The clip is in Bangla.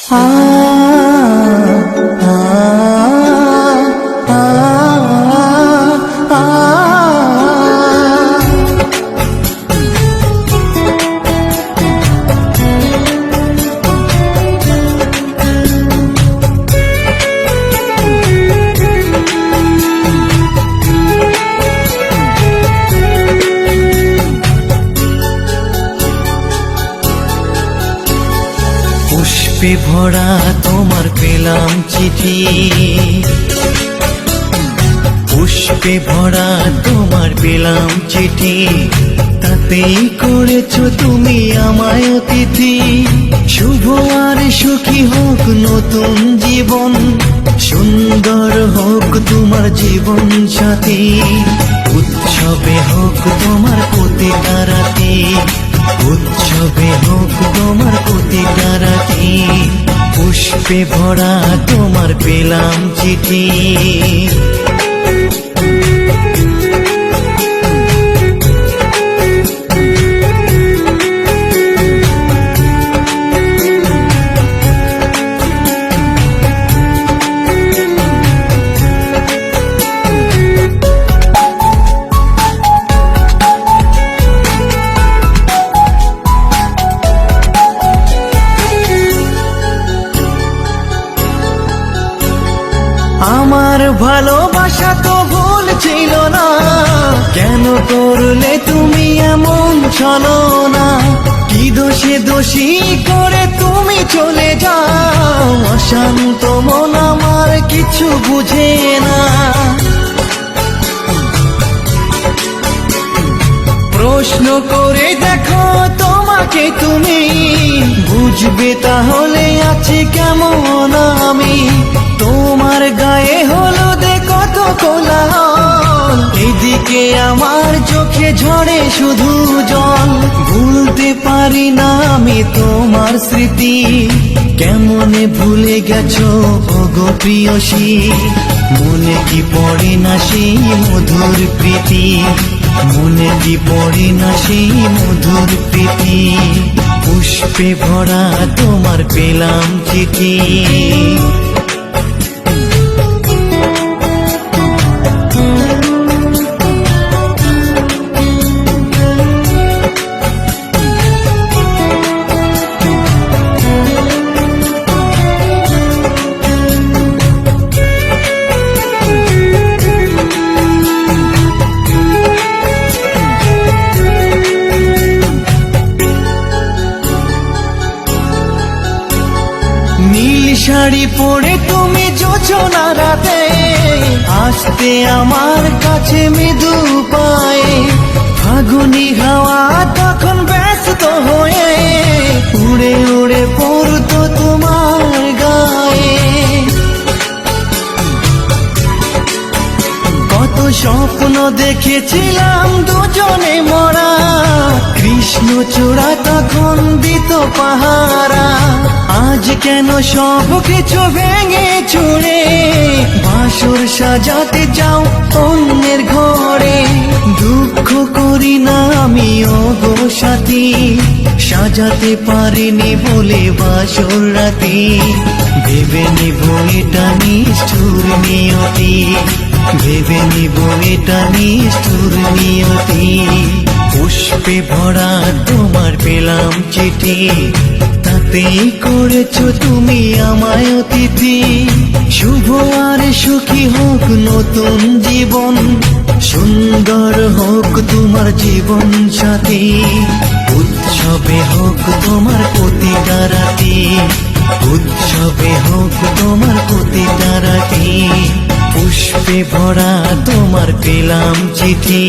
পুষ্পে ভরা তোমার পেলাম চিঠি, পুষ্পে ভরা তোমার পেলাম চিঠি, তাতেই করেছো তুমি আমায় অতিথি। শুভ আর সুখী হোক নতুন জীবন, সুন্দর হোক তোমার জীবন সাথী। উৎসবে হোক তোমার প্রতিটা রাতি, উৎসবে হোক তোমার প্রতিটা রাতি। পুষ্পে ভরা তোমার পেলাম চিঠি। আমার ভালোবাসা তো ভুল ছিল না, কেন করলে তুমি এমন ছলনা? কি দোষে দোষী করে তুমি চলে যাও, অশান্ত মন আমার কিছু বুঝে না। প্রশ্ন করে দেখো তোমাকে তুমি, বুঝবে তাহলে আছি কেমন আমি। তোমার গায়ে হলুদে কত কোলাহল, এদিকে আমার চোখে ঝরে শুধু জল। ভুলতে পারি না আমি তোমার স্মৃতি, কেমনে ভুলে গেছো ওগো প্রিয়সী। মনে কি পড়ে না সেই মধুর প্রীতি, মনে কি পড়ে না সেই মধুর প্রীতি। পুষ্পে ভরা তোমার পেলাম চিঠি। নীল শাড়ি পরে তুমি যোচনা রাতে আসতে আমার কাছে মৃদু পায়ে। ফাগুনি হাওয়া তখন ব্যস্ত হয়ে উড়ে উড়ে পড়তো তোমার গায়ে। কত স্বপ্ন দেখেছিলাম দুজনে মরা, কৃষ্ণচূড়া তখন দিত পাহারা। আজ কেন সব কিছু ভেঙে চুড়ে বাসর সাজাতে যাও অন্যের ঘরে? দুঃখ করি না আমি ওগো সাথী, সাজাতে পারিনি বলে বাসর রাতি। ভেবে নিব এটা নিষ্ঠুর নিয়তি, ভেবে নিব এটা নিষ্ঠুর নিয়তি। পুষ্পে ভরা তোমার পেলাম চিঠি, তাতেই করেছো তুমি আমায় অতিথি। শুভ আর সুখী হোক নতুন জীবন, সুন্দর হোক তোমার জীবন সাথী। উৎসবে হোক তোমার প্রতিটা রাতি, উৎসবে হোক তোমার প্রতিটা রাতি। পুষ্পে ভরা তোমার পেলাম চিঠি।